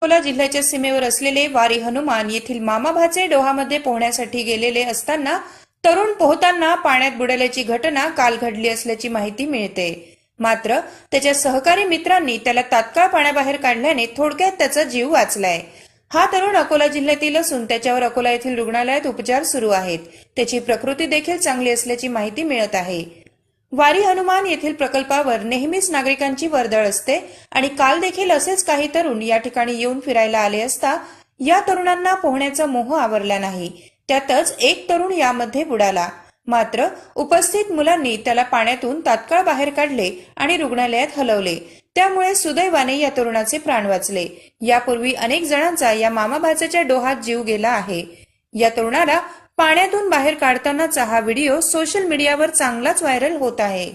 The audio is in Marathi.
अकोला जिल्ह्याच्या सीमेवर असलेले वारी हनुमान येथील मामाभाचे डोहामध्ये पोहण्यासाठी गेलेले असताना तरुण पोहताना पाण्यात बुडाल्याची घटना काल घडली असल्याची माहिती मिळते। मात्र त्याच्या सहकारी मित्रांनी त्याला तात्काळ पाण्याबाहेर काढल्याने थोडक्यात त्याचा जीव वाचलाय। हा तरुण अकोला जिल्ह्यातील असून त्याच्यावर अकोला येथील रुग्णालयात उपचार सुरू आहेत। त्याची प्रकृती देखील चांगली असल्याची माहिती मिळत आहे। वारी हनुमान येथील प्रकल्पावर नेहमीच नागरिकांची वर्दळ असते आणि काल देखील असेच काही तरुण या ठिकाणी येऊन फिरायला आले असता या तरुणांना पोहण्याचा मोह आवरला नाही। त्यातच एक तरुण यामध्ये बुडाला। मात्र उपस्थित मुलांनी त्याला पाण्यातून तात्काळ बाहेर काढले आणि रुग्णालयात हलवले। त्यामुळे सुदैवाने या तरुणाचे प्राण वाचले। यापूर्वी अनेक जणांचा या मामाभाच्याच्या डोहात जीव गेला आहे। या तरुणाला पाण्यातून बाहेर काढतानाचा हा व्हिडिओ सोशल मीडियावर चांगलाच व्हायरल होत आहे।